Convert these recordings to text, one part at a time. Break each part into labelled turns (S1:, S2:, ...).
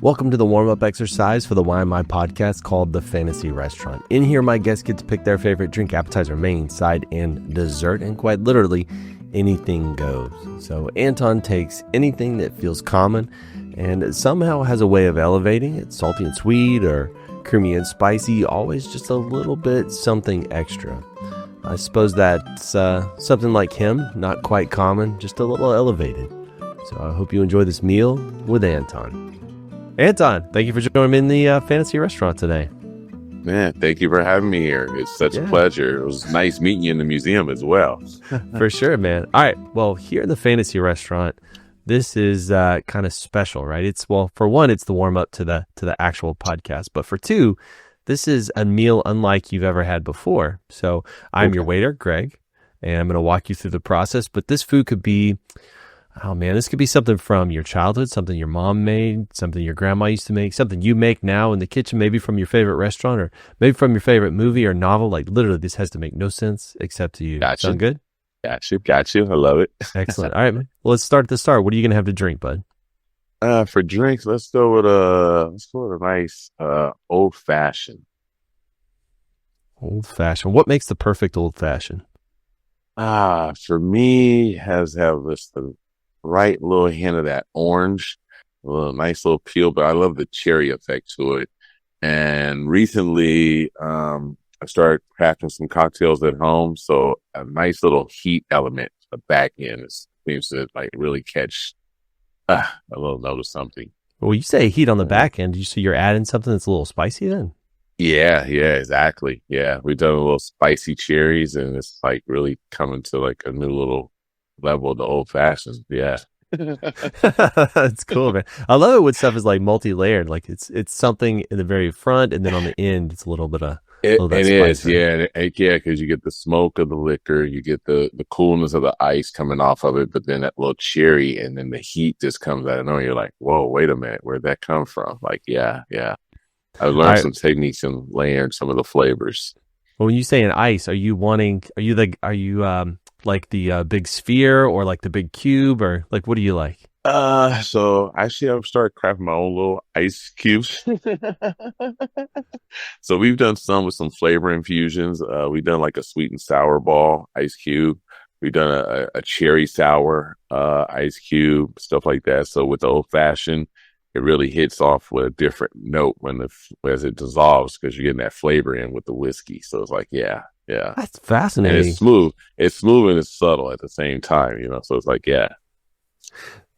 S1: Welcome to the warm-up exercise for the Why Am I podcast called The Fantasy Restaurant. In here, my guests get to pick their favorite drink, appetizer, main, side, and dessert, and quite literally, anything goes. So Anton takes anything that feels common and somehow has a way of elevating it, salty and sweet or creamy and spicy, always just a little bit something extra. I suppose that's something like him, not quite common, just a little elevated. So I hope you enjoy this meal with Anton. Anton, thank you for joining me in the fantasy restaurant today.
S2: Man, thank you for having me here. It's such a pleasure. It was nice meeting you in the museum as well.
S1: For sure, man. All right. Well, here in the fantasy restaurant, this is kind of special, right? For one, it's the warm up to the actual podcast. But for two, this is a meal unlike you've ever had before. So I'm your waiter, Greg, and I'm going to walk you through the process. But this food could be, this could be something from your childhood, something your mom made, something your grandma used to make, something you make now in the kitchen, maybe from your favorite restaurant or maybe from your favorite movie or novel. Like literally, this has to make no sense except to you.
S2: Gotcha.
S1: Sound good?
S2: Got you. I love it.
S1: Excellent. All right, man. Well, let's start at the start. What are you going to have to drink, bud?
S2: For drinks, let's go with a nice old fashioned.
S1: Old fashioned. What makes the perfect old fashioned?
S2: For me, has the right little hint of that orange, a little nice little peel, but I love the cherry effect to it. And recently, I started crafting some cocktails at home, so a nice little heat element, the back end seems to like really catch a little note of something.
S1: Well, you say heat on the back end. So you're adding something that's a little spicy then?
S2: Yeah, exactly. Yeah, we've done a little spicy cherries, and it's like really coming to like a new little level of the old fashions. Yeah.
S1: That's cool, man. I love it when stuff is like multi-layered. Like it's something in the very front, and then on the end, it's a little bit of
S2: it is, yeah, because you get the smoke of the liquor, you get the coolness of the ice coming off of it, but then that little cherry, and then the heat just comes out. And you're like, whoa, wait a minute, where'd that come from? Like, yeah. I learned some techniques in layering some of the flavors.
S1: Well, when you say an ice, are you like the big sphere or like the big cube, or like what do you like?
S2: So actually I've started crafting my own little ice cubes. So we've done some with some flavor infusions. We've done like a sweet and sour ball ice cube. We've done a cherry sour ice cube, stuff like that. So with the old fashioned, it really hits off with a different note as it dissolves, because you're getting that flavor in with the whiskey. So it's like, yeah.
S1: That's fascinating.
S2: And it's smooth. It's smooth and it's subtle at the same time, So it's like, yeah.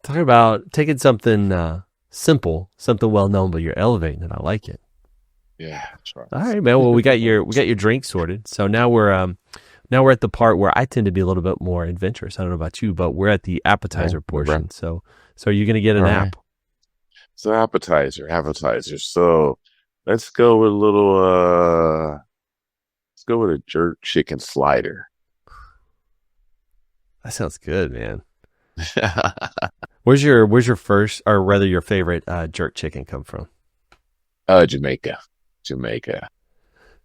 S1: Talking about taking something simple, something well known, but you're elevating it. I like it.
S2: Yeah, that's right.
S1: All right, man. Well, we got your drink sorted. So now we're at the part where I tend to be a little bit more adventurous. I don't know about you, but we're at the appetizer portion. Right. So are you going to get an app?
S2: So appetizer. So let's go with a jerk chicken slider.
S1: That sounds good, man. Where's your first, or rather your favorite jerk chicken come from?
S2: Jamaica.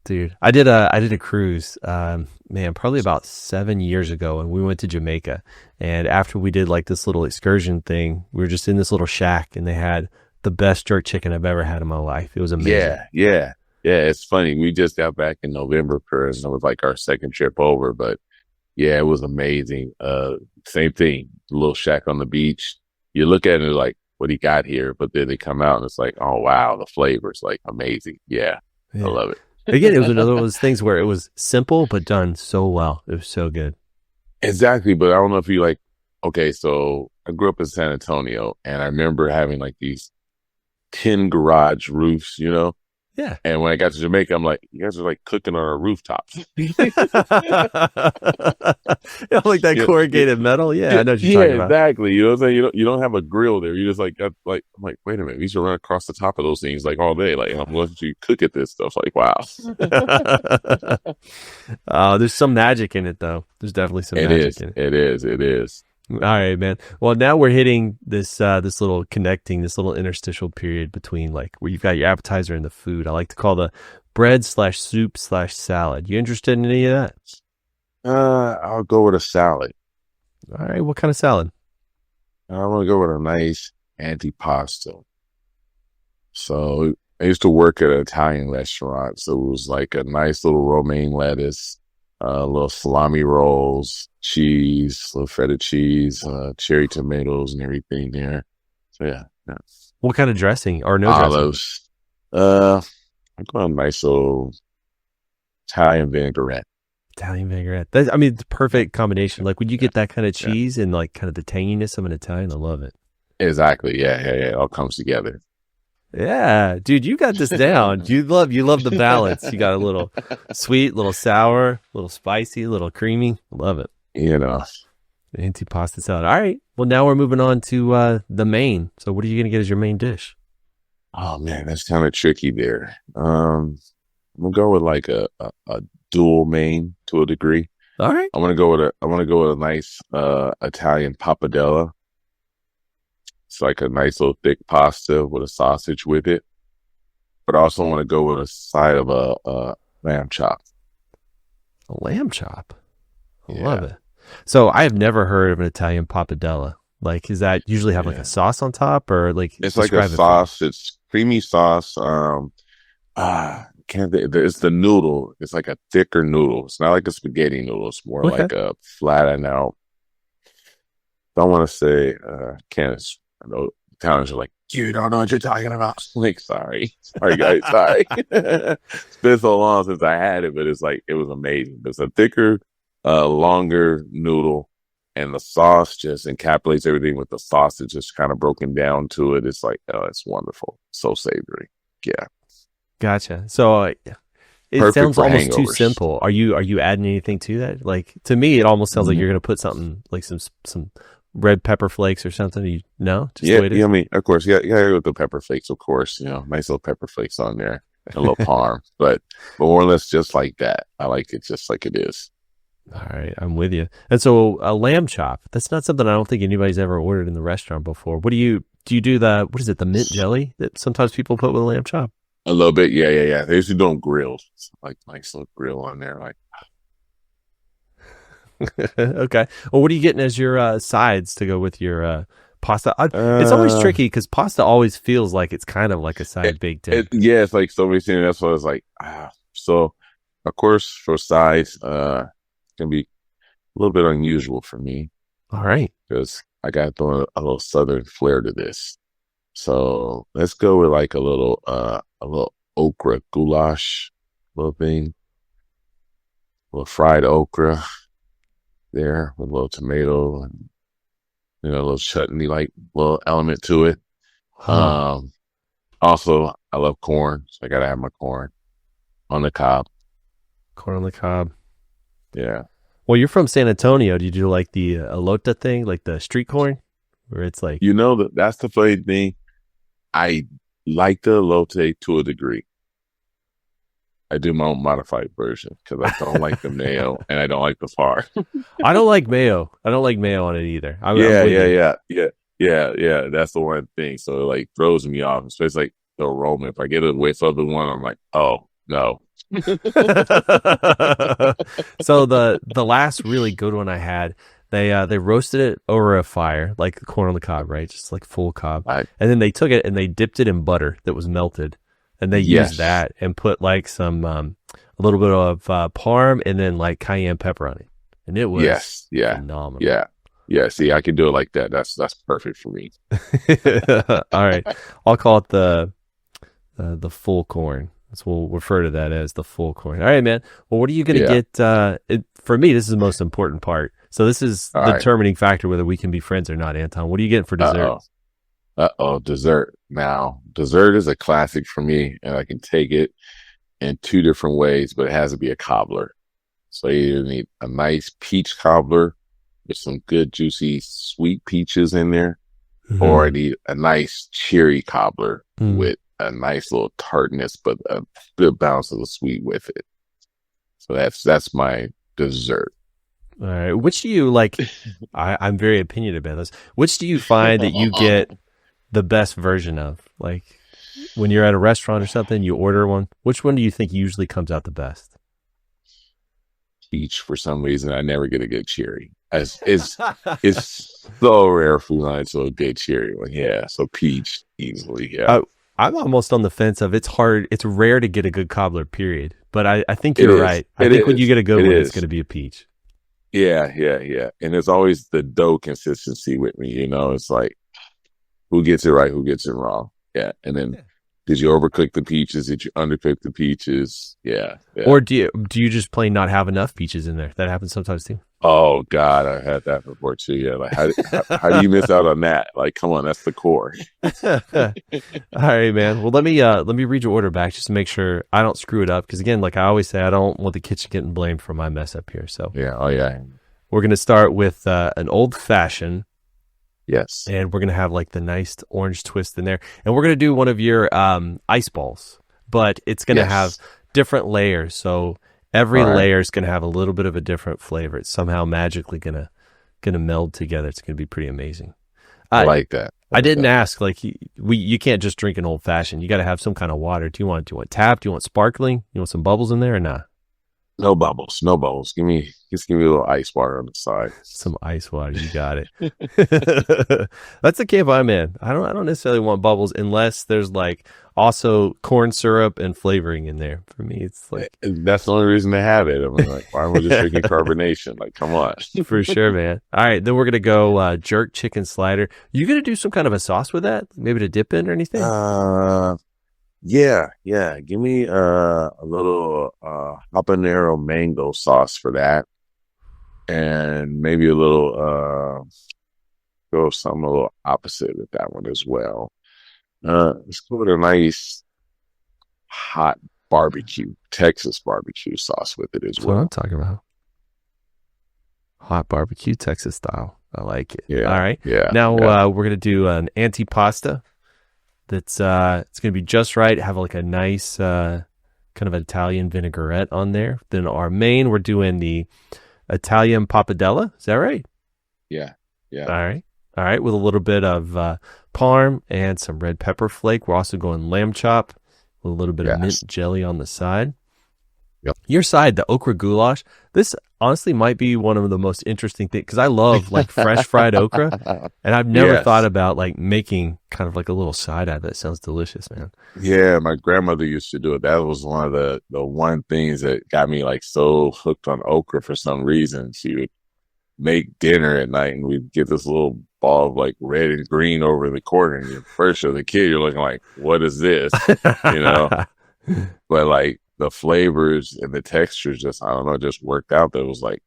S1: Dude, I did a cruise, probably about 7 years ago, and we went to Jamaica. And after we did like this little excursion thing, we were just in this little shack, and they had the best jerk chicken I've ever had in my life. It was amazing.
S2: Yeah. It's funny. We just got back in November, and it was like our second trip over, but yeah, it was amazing. Same thing, a little shack on the beach. You look at it like, what he got here, but then they come out and it's like, oh wow, the flavor's like amazing. Yeah. I love it.
S1: Again, it was another one of those things where it was simple but done so well. It was so good.
S2: Exactly, but I don't know if you like. Okay, so I grew up in San Antonio, and I remember having like these tin garage roofs,
S1: Yeah.
S2: And when I got to Jamaica, I'm like, you guys are like cooking on our rooftops.
S1: Like that corrugated metal. Yeah, I know what you're talking about.
S2: Exactly. You know what I'm saying? You don't have a grill there. You just I'm like, wait a minute. We used to run across the top of those things like all day. Like, I'm letting you cook at this stuff. Like, wow.
S1: There's some magic in it, though. There's definitely some magic in it.
S2: It is.
S1: All right, man. Well, now we're hitting this little interstitial period between like where you've got your appetizer and the food. I like to call the bread/soup/salad. You interested in any of that?
S2: I'll go with a salad.
S1: All right. What kind of salad?
S2: I want to go with a nice antipasto. So I used to work at an Italian restaurant. So it was like a nice little romaine lettuce, little salami rolls, cheese, little feta cheese, cherry tomatoes and everything there. So yeah.
S1: What kind of dressing or no dressing?
S2: Olives. I'm going a nice little Italian vinaigrette.
S1: Italian vinaigrette. I mean, the perfect combination. Like when you
S2: Yeah,
S1: get that kind of
S2: yeah.
S1: cheese and like kind of the tanginess of an Italian, I love it.
S2: Exactly. Yeah. It all comes together.
S1: Yeah, dude, you got this down. You love the balance. You got a little sweet, little sour, little spicy, little creamy. Love it.
S2: You know.
S1: The antipasta salad. All right. Well, now we're moving on to the main. So, what are you going to get as your main dish?
S2: Oh man, that's kind of tricky there. I'm gonna go with like a dual main to a degree.
S1: All right.
S2: I want to go with a nice Italian papardelle. It's like a nice little thick pasta with a sausage with it. But I also want to go with a side of a lamb chop.
S1: A lamb chop. I love
S2: Yeah,
S1: it. So, I have never heard of an Italian pappardelle. Like, is that usually have like a
S2: yeah.
S1: sauce on top, or like
S2: It's like a
S1: describe it for me?
S2: sauce. It's creamy sauce. Can't think- it's the noodle. It's like a thicker noodle. It's not like a spaghetti noodle. It's more
S1: Okay.
S2: like a flattened out. Don't want to say can't. I know Italians are like, you don't know what you're talking about. Like, sorry, guys, sorry. It's been so long since I had it, but it's like it was amazing. It's a thicker, longer noodle, and the sauce just encapsulates everything with the sausage just kind of broken down to it. It's like, oh, it's wonderful, so savory. Yeah,
S1: Gotcha. So, it
S2: perfect
S1: sounds
S2: for
S1: almost too
S2: hangovers.
S1: simple. Are you adding anything to that? Like to me, it almost sounds like
S2: Mhm.
S1: you're going to put something like some red pepper flakes or something. You no, just the
S2: Yeah,
S1: way it
S2: yeah.
S1: is.
S2: I mean, of course, yeah, yeah. With the pepper flakes, of course. Nice little pepper flakes on there, and a little parm, but more or less just like that. I like it just like it is.
S1: All right, I'm with you. And so a lamb chop. That's not something I don't think anybody's ever ordered in the restaurant before. What do you do the what is it, the mint jelly that sometimes people put with a lamb chop?
S2: A little bit, yeah. They usually do them grilled, it's like nice little grill on there. Like,
S1: Okay. Well, what are you getting as your sides to go with your pasta? It's always
S2: uh,
S1: tricky because pasta always feels like it's kind of like a
S2: it,
S1: side baked in.
S2: yeah, it's like so many things. That's what it's like. So, of course, for size, it's gonna be a little bit unusual for me
S1: All right.
S2: because I got to throw a little southern flair to this. So let's go with like a little okra goulash, little thing, little fried okra there with a little tomato and a little chutney like little element to it.
S1: Huh.
S2: Um, Also I love corn, so I gotta have my corn on the cob.
S1: Corn on the cob.
S2: Yeah,
S1: Well, you're from San Antonio. Do you do like the elota thing, like the street corn, where it's like,
S2: that's the funny thing. I like the elote to a degree. I do my own modified version because I don't like the mayo and I don't like the far.
S1: I don't like mayo. I don't like mayo on it either. I'm
S2: Yeah,
S1: with
S2: yeah,
S1: you.
S2: yeah, yeah, yeah. That's the one thing. So it like throws me off, especially like the aroma. If I get a whiff of the one, I'm like, oh no.
S1: So the last really good one I had, they roasted it over a fire, like corn on the cob, right? Just like full cob.
S2: I
S1: And then they took it and they dipped it in butter that was melted. And they used
S2: Yes,
S1: that and put like some a little bit of parm and then like cayenne pepper on it. And it was
S2: yes, yeah,
S1: phenomenal.
S2: yeah, yeah. See, I can do it like that. That's perfect for me.
S1: All right. I'll call it the full corn. So we'll refer to that as the full corn. All right, man. Well, what are you going to
S2: Yeah.
S1: get? For me, this is the most important part. So this is
S2: All
S1: the
S2: right.
S1: determining factor whether we can be friends or not, Anton. What are you getting for
S2: Uh
S1: dessert?
S2: oh. Dessert. Now, dessert is a classic for me, and I can take it in two different ways, but it has to be a cobbler. So you either need a nice peach cobbler with some good juicy sweet peaches in there, or I
S1: Mhm.
S2: need a nice cherry cobbler
S1: Mm.
S2: with a nice little tartness, but a good balance of the sweet with it. So that's my dessert.
S1: All right. Which do you like? I'm very opinionated about this. Which do you find that you get the best version of? Like when you're at a restaurant or something, you order one. Which one do you think usually comes out the best?
S2: Peach for some reason. I never get a good cherry. It's so rare for me to a good cherry one. Yeah, so peach easily.
S1: I,
S2: Yeah.
S1: I'm almost on the fence of it's hard. It's rare to get a good cobbler, period. But I think
S2: It
S1: you're
S2: is.
S1: right. I think when you get a good
S2: It
S1: one, it's going
S2: is.
S1: to be a peach.
S2: Yeah. And it's always the dough consistency with me. It's like who gets it right, who gets it wrong. Yeah. And then did you overcook the peaches? Did you undercook the peaches? Yeah.
S1: Or do you just plain not have enough peaches in there? That happens sometimes too.
S2: Oh God, I had that before too. Yeah. Like how do you miss out on that? Like, come on, that's the core.
S1: All right, man. Well, let me read your order back just to make sure I don't screw it up. Because again, like I always say, I don't want the kitchen getting blamed for my mess up here. So
S2: yeah. Oh yeah.
S1: we're gonna start with an old fashioned.
S2: Yes.
S1: And we're going to have like the nice orange twist in there. And we're going to do one of your ice balls, but it's going to have different layers. So every layer is going to have a little bit of a different flavor. It's somehow magically going to meld together. It's going to be pretty amazing.
S2: I like that.
S1: I didn't ask, like you can't just drink an old fashioned. You got to have some kind of water. Do you want tap? Do you want sparkling? You want some bubbles in there or not?
S2: No bubbles. Give me a little ice water on the side.
S1: Some ice water, you got it. That's the camp I'm in. I don't necessarily want bubbles unless there's like also corn syrup and flavoring in there. For me, it's like
S2: that's the only reason to have it. I'm like, why am I just drinking carbonation? Like, come on.
S1: For sure, man. All right, then we're gonna go jerk chicken slider. You gonna do some kind of a sauce with that? Maybe to dip in or anything?
S2: Yeah. Give me a little habanero mango sauce for that, and maybe a little go something a little opposite with that one as well. Let's go with a nice hot Texas barbecue sauce with it as
S1: That's
S2: well.
S1: what I'm talking about. Hot barbecue, Texas style. I like it.
S2: Yeah.
S1: All right.
S2: Yeah.
S1: Now we're gonna do an antipasta. That's it's gonna be just right. Have like a nice kind of Italian vinaigrette on there. Then our main, we're doing the Italian papardelle. Is that right?
S2: Yeah.
S1: All right. With a little bit of parm and some red pepper flake. We're also going lamb chop with a little bit of mint jelly on the side.
S2: Yep.
S1: Your side, the okra goulash. This honestly might be one of the most interesting things because I love like fresh fried okra, and I've never thought about like making kind of like a little side out of it. It sounds delicious, man.
S2: Yeah, my grandmother used to do it. That was one of the one things that got me like so hooked on okra for some reason. She would make dinner at night, and we'd get this little ball of like red and green over in the corner. And first, as a kid, you're looking like, "What is this?" But like the flavors and the textures just worked out. That was like,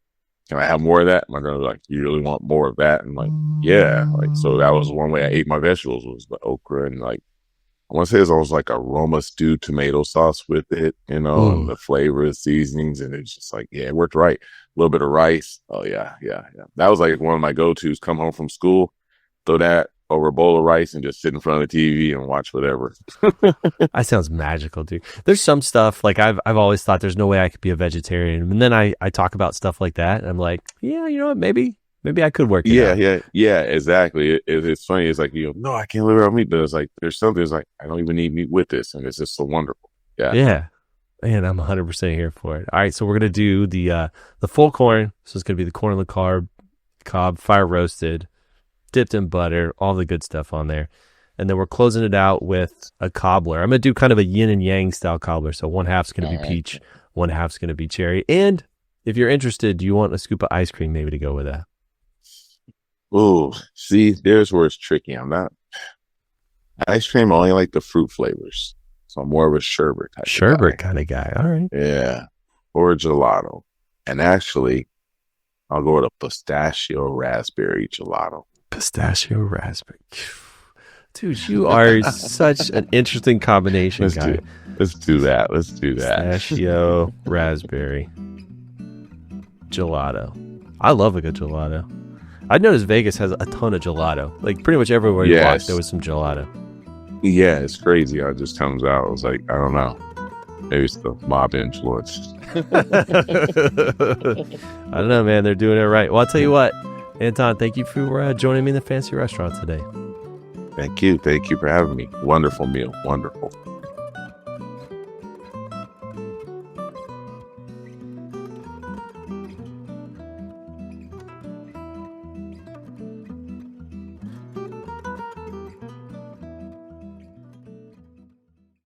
S2: can I have more of that? My girl was like, you really want more of that? And like, yeah. Like, so that was one way I ate my vegetables was the okra. And like, I want to say it's almost like a Roma stewed tomato sauce with it, and the flavors, seasonings. And it's just like, yeah, it worked right. A little bit of rice. Oh yeah. That was like one of my go-tos. Come home from school, throw that over a bowl of rice and just sit in front of the TV and watch whatever.
S1: That sounds magical, dude. There's some stuff like I've always thought there's no way I could be a vegetarian, and then I talk about stuff like that, and I'm like, yeah, you know what, maybe I could work it out.
S2: Yeah, exactly. It's funny. It's like, no, I can't live without meat, but it's like there's something. It's like I don't even need meat with this, and it's just so wonderful. Yeah.
S1: Man, I'm 100% here for it. All right, so we're gonna do the full corn. So it's gonna be the corn on the cob, fire roasted, dipped in butter, all the good stuff on there. And then we're closing it out with a cobbler. I'm going to do kind of a yin and yang style cobbler. So one half's going to be peach, one half's going to be cherry. And if you're interested, do you want a scoop of ice cream maybe to go with that?
S2: Oh, see, there's where it's tricky. I'm not ice cream. I only like the fruit flavors. So I'm more of a sherbet
S1: kind of guy. All right.
S2: Yeah. Or a gelato. And actually, I'll go with a pistachio raspberry gelato.
S1: Pistachio raspberry. Dude, you are such an interesting combination, guy.
S2: Let's do that.
S1: Pistachio raspberry gelato. I love a good gelato. I noticed Vegas has a ton of gelato. Like pretty much everywhere you walk, there was some gelato.
S2: Yeah, it's crazy how it just comes out. I was like, I don't know. Maybe it's the mob influence.
S1: I don't know, man. They're doing it right. Well, I'll tell you what, Anton, thank you for joining me in the fancy restaurant today.
S2: Thank you for having me. Wonderful meal. Wonderful.